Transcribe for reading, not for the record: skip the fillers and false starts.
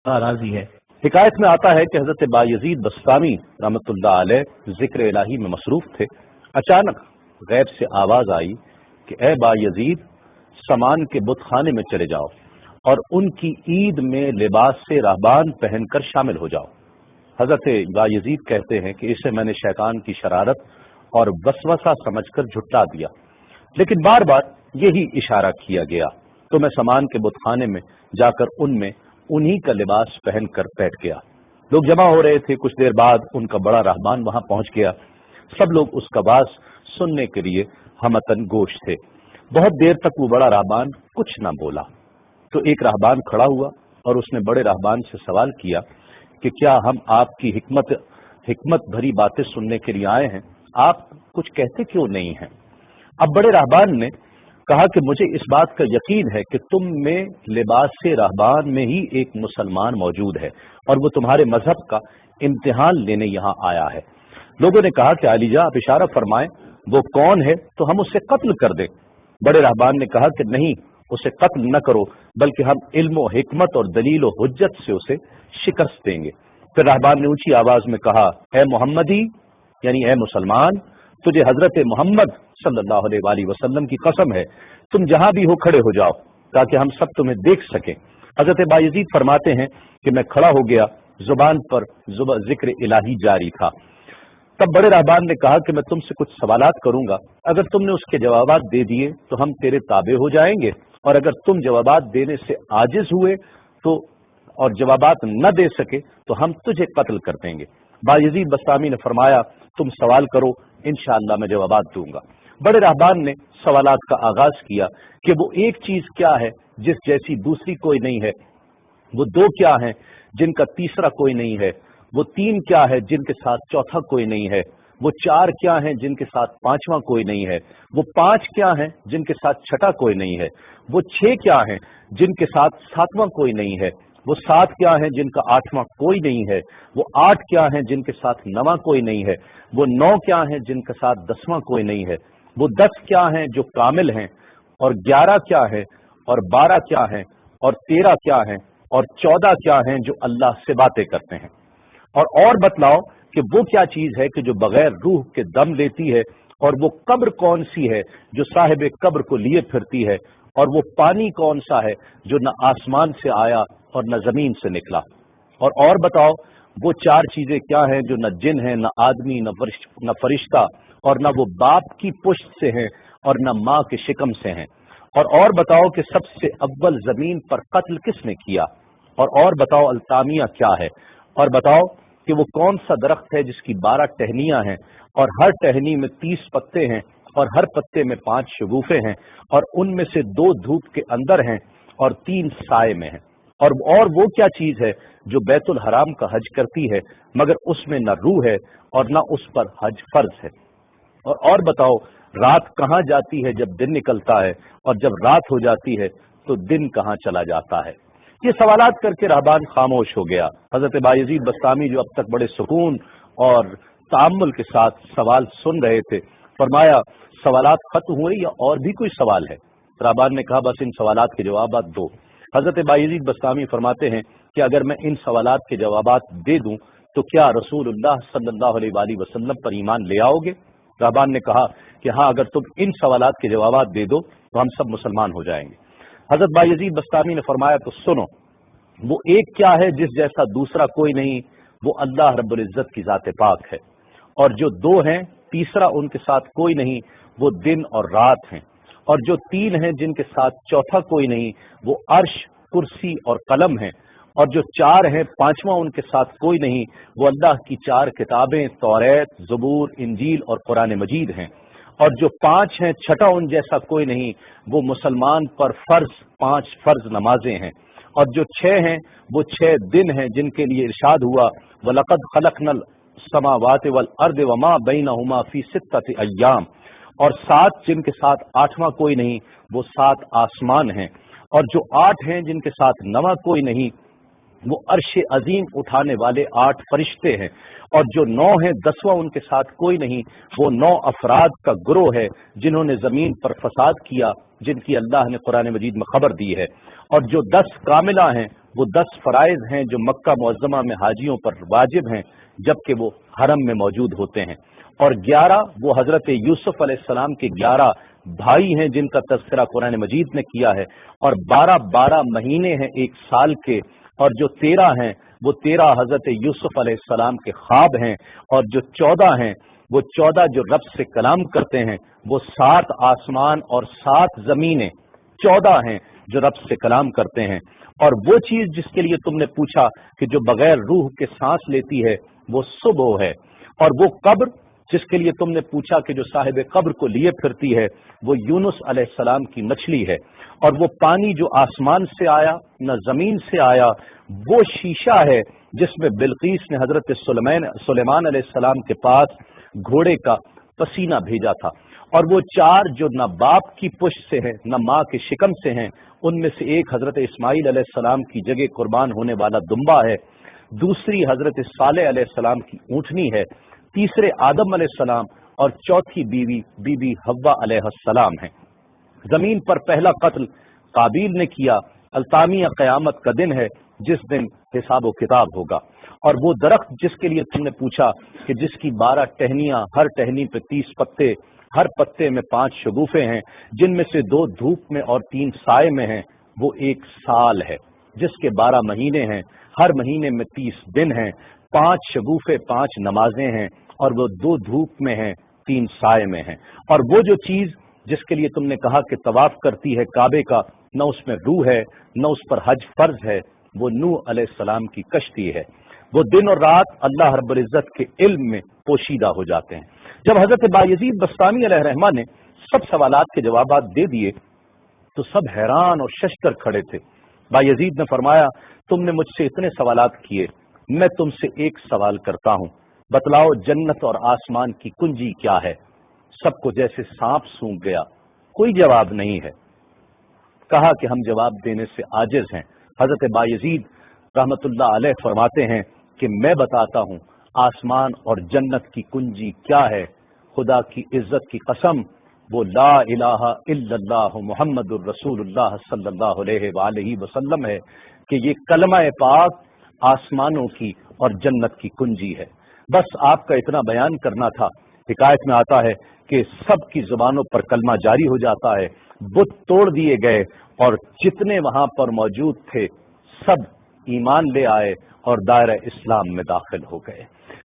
راضی ہے۔ حکایت میں آتا ہے کہ حضرت بایزید بسطامی رحمۃ اللہ علیہ ذکر الہی میں مصروف تھے۔ اچانک غیب سے آواز آئی کہ اے بایزید، سامان کے بت خانے میں چلے جاؤ اور ان کی عید میں لباس سے رہبان پہن کر شامل ہو جاؤ۔ حضرت بایزید کہتے ہیں کہ اسے میں نے شیطان کی شرارت اور وسوسہ سمجھ کر جھٹلا دیا، لیکن بار بار یہی اشارہ کیا گیا تو میں سامان کے بت خانے میں جا کر ان میں انہی کا لباس پہن کر بیٹھ گیا۔ لوگ جمع ہو رہے تھے، کچھ دیر بعد ان کا بڑا رہبان وہاں پہنچ گیا۔ سب لوگ اس کا باز سننے کے لیے ہمتن گوش تھے۔ بہت دیر تک وہ بڑا رہبان کچھ نہ بولا تو ایک رہبان کھڑا ہوا اور اس نے بڑے رہبان سے سوال کیا کہ کیا ہم آپ کی حکمت بھری باتیں سننے کے لیے آئے ہیں، آپ کچھ کہتے کیوں نہیں ہیں؟ اب بڑے رہبان نے کہا کہ مجھے اس بات کا یقین ہے کہ تم میں لباس سے رہبان میں ہی ایک مسلمان موجود ہے اور وہ تمہارے مذہب کا امتحان لینے یہاں آیا ہے۔ لوگوں نے کہا کہ علی جاں آپ اشارہ فرمائیں، وہ کون ہے تو ہم اسے قتل کر دیں۔ بڑے رہبان نے کہا کہ نہیں، اسے قتل نہ کرو، بلکہ ہم علم و حکمت اور دلیل و حجت سے اسے شکست دیں گے۔ پھر رہبان نے اونچی آواز میں کہا، اے محمدی، یعنی اے مسلمان، تجھے حضرت محمد صلی اللہ علیہ وآلہ وسلم کی قسم ہے، تم جہاں بھی ہو کھڑے ہو جاؤ تاکہ ہم سب تمہیں دیکھ سکیں۔ حضرت بایزید فرماتے ہیں کہ میں کھڑا ہو گیا، زبان پر ذکر الہی جاری تھا۔ تب بڑے رہبان نے کہا کہ میں تم سے کچھ سوالات کروں گا، اگر تم نے اس کے جوابات دے دیے تو ہم تیرے تابع ہو جائیں گے، اور اگر تم جوابات دینے سے عاجز ہوئے تو اور جوابات نہ دے سکے تو ہم تجھے قتل کر دیں گے۔ بایزید بسطامی نے فرمایا تم سوال کرو، انشاءاللہ میں جوابات دوں گا۔ بڑے رہبان نے سوالات کا آغاز کیا کہ وہ ایک چیز کیا ہے جس جیسی دوسری کوئی نہیں ہے، وہ دو کیا ہیں جن کا تیسرا کوئی نہیں ہے، وہ تین کیا ہے جن کے ساتھ چوتھا کوئی نہیں ہے، وہ چار کیا ہیں جن کے ساتھ پانچواں کوئی نہیں ہے، وہ پانچ کیا ہیں جن کے ساتھ چھٹا کوئی نہیں ہے، وہ چھ کیا ہیں جن کے ساتھ ساتواں کوئی نہیں ہے، وہ سات کیا ہیں جن کا آٹھواں کوئی نہیں ہے، وہ آٹھ کیا ہیں جن کے ساتھ نواں کوئی نہیں ہے، وہ نو کیا ہیں جن کے ساتھ دسواں کوئی نہیں ہے، وہ 10 کیا ہیں جو کامل ہیں، اور 11 کیا ہے، اور 12 کیا ہیں، اور 13 کیا ہیں، اور 14 کیا ہیں جو اللہ سے باتیں کرتے ہیں۔ اور بتلاؤ کہ وہ کیا چیز ہے کہ جو بغیر روح کے دم لیتی ہے، اور وہ قبر کون سی ہے جو صاحب قبر کو لیے پھرتی ہے، اور وہ پانی کون سا ہے جو نہ آسمان سے آیا اور نہ زمین سے نکلا۔ اور بتاؤ وہ چار چیزیں کیا ہیں جو نہ جن ہیں، نہ آدمی، نہ فرشتہ، اور نہ وہ باپ کی پشت سے ہیں اور نہ ماں کے شکم سے ہیں۔ اور بتاؤ کہ سب سے اول زمین پر قتل کس نے کیا، اور بتاؤ التامیہ کیا ہے، اور بتاؤ کہ وہ کون سا درخت ہے جس کی 12 ٹہنیاں ہیں اور ہر ٹہنی میں 30 پتے ہیں اور ہر پتے میں 5 شگوفے ہیں، اور ان میں سے 2 دھوپ کے اندر ہیں اور 3 سائے میں ہیں۔ اور وہ کیا چیز ہے جو بیت الحرام کا حج کرتی ہے مگر اس میں نہ روح ہے اور نہ اس پر حج فرض ہے۔ اور بتاؤ رات کہاں جاتی ہے جب دن نکلتا ہے، اور جب رات ہو جاتی ہے تو دن کہاں چلا جاتا ہے۔ یہ سوالات کر کے رہبان خاموش ہو گیا۔ حضرت بایزید بسطامی جو اب تک بڑے سکون اور تأمل کے ساتھ سوال سن رہے تھے، فرمایا سوالات ختم ہوئے یا اور بھی کوئی سوال ہے؟ رہبان نے کہا بس ان سوالات کے جوابات دو۔ حضرت بایزید بسطامی فرماتے ہیں کہ اگر میں ان سوالات کے جوابات دے دوں تو کیا رسول اللہ صلی اللہ علیہ وآلہ وسلم پر ایمان لے آؤ گے؟ رہبان نے کہا کہ ہاں، اگر تم ان سوالات کے جوابات دے دو تو ہم سب مسلمان ہو جائیں گے۔ حضرت بایزید بسطامی نے فرمایا تو سنو، وہ ایک کیا ہے جس جیسا دوسرا کوئی نہیں، وہ اللہ رب العزت کی ذات پاک ہے، اور جو 2 ہیں تیسرا ان کے ساتھ کوئی نہیں، وہ دن اور رات ہیں، اور جو 3 ہیں جن کے ساتھ چوتھا کوئی نہیں، وہ عرش، کرسی اور قلم ہیں، اور جو 4 ہیں پانچواں ان کے ساتھ کوئی نہیں، وہ اللہ کی 4 کتابیں توریت، زبور، انجیل اور قرآن مجید ہیں، اور جو 5 ہیں چھٹا ان جیسا کوئی نہیں، وہ مسلمان پر فرض 5 فرض نمازیں ہیں، اور جو 6 ہیں وہ 6 دن ہیں جن کے لیے ارشاد ہوا وَلَقَدْ خَلَقْنَا السَّمَاوَاتِ وَالْأَرْضَ وَمَا بَيْنَهُمَا فِي 6 أَيَّامٍ، اور 7 جن کے ساتھ 8واں کوئی نہیں، وہ 7 آسمان ہیں، اور جو 8 ہیں جن کے ساتھ 9واں کوئی نہیں، وہ عرش عظیم اٹھانے والے 8 فرشتے ہیں، اور جو 9 ہیں 10واں ان کے ساتھ کوئی نہیں، وہ 9 افراد کا گروہ ہے جنہوں نے زمین پر فساد کیا، جن کی اللہ نے قرآن مجید میں خبر دی ہے، اور جو 10 کاملہ ہیں وہ 10 فرائض ہیں جو مکہ معظمہ میں حاجیوں پر واجب ہیں جبکہ وہ حرم میں موجود ہوتے ہیں، اور 11 وہ حضرت یوسف علیہ السلام کے 11 بھائی ہیں جن کا تذکرہ قرآن مجید نے کیا ہے، اور 12 مہینے ہیں ایک سال کے، اور جو 13 ہیں وہ 13 حضرت یوسف علیہ السلام کے خواب ہیں، اور جو 14 ہیں وہ 14 جو رب سے کلام کرتے ہیں، وہ 7 آسمان اور 7 زمینیں 14 ہیں جو رب سے کلام کرتے ہیں، اور وہ چیز جس کے لیے تم نے پوچھا کہ جو بغیر روح کے سانس لیتی ہے وہ صبح ہے، اور وہ قبر جس کے لیے تم نے پوچھا کہ جو صاحب قبر کو لیے پھرتی ہے وہ یونس علیہ السلام کی مچھلی ہے، اور وہ پانی جو آسمان سے آیا نہ زمین سے آیا وہ شیشہ ہے جس میں بلقیس نے حضرت سلیمان علیہ السلام کے پاس گھوڑے کا پسینہ بھیجا تھا، اور وہ 4 جو نہ باپ کی پشت سے ہیں نہ ماں کے شکم سے ہیں، ان میں سے ایک حضرت اسماعیل علیہ السلام کی جگہ قربان ہونے والا دمبا ہے، دوسری حضرت صالح علیہ السلام کی اونٹنی ہے، تیسرے آدم علیہ السلام، اور چوتھی بیوی بی بی حوا علیہ السلام ہیں۔ زمین پر پہلا قتل قابیل نے کیا، التامیہ قیامت کا دن ہے جس دن حساب و کتاب ہوگا، اور وہ درخت جس کے لیے تم نے پوچھا کہ جس کی 12 ٹہنیاں، ہر ٹہنی پہ 30 پتے، ہر پتے میں 5 شگوفے ہیں جن میں سے 2 دھوپ میں اور 3 سائے میں ہیں، وہ 1 سال ہے جس کے 12 مہینے ہیں، ہر مہینے میں 30 دن ہیں، 5 شگوفے 5 نمازیں ہیں، اور وہ 2 دھوپ میں ہیں 3 سائے میں ہیں، اور وہ جو چیز جس کے لیے تم نے کہا کہ طواف کرتی ہے کعبے کا، نہ اس میں روح ہے نہ اس پر حج فرض ہے، وہ نوح علیہ السلام کی کشتی ہے، وہ دن اور رات اللہ رب العزت کے علم میں پوشیدہ ہو جاتے ہیں۔ جب حضرت بایزید بستامی علیہ الرحمہ نے سب سوالات کے جوابات دے دیے تو سب حیران اور ششدر کھڑے تھے۔ بایزید نے فرمایا تم نے مجھ سے اتنے سوالات کیے، میں تم سے ایک سوال کرتا ہوں، بتلاؤ جنت اور آسمان کی کنجی کیا ہے؟ سب کو جیسے سانپ سونگھ گیا، کوئی جواب نہیں ہے۔ کہا کہ ہم جواب دینے سے عاجز ہیں۔ حضرت بایزید رحمت اللہ علیہ فرماتے ہیں کہ میں بتاتا ہوں آسمان اور جنت کی کنجی کیا ہے۔ خدا کی عزت کی قسم، وہ لا الہ الا اللہ محمد الرسول اللہ صلی اللہ علیہ وآلہ وسلم ہے کہ یہ کلمہ پاک آسمانوں کی اور جنت کی کنجی ہے۔ بس آپ کا اتنا بیان کرنا تھا۔ حکایت میں آتا ہے کہ سب کی زبانوں پر کلمہ جاری ہو جاتا ہے، بت توڑ دیے گئے، اور جتنے وہاں پر موجود تھے سب ایمان لے آئے اور دائرہ اسلام میں داخل ہو گئے۔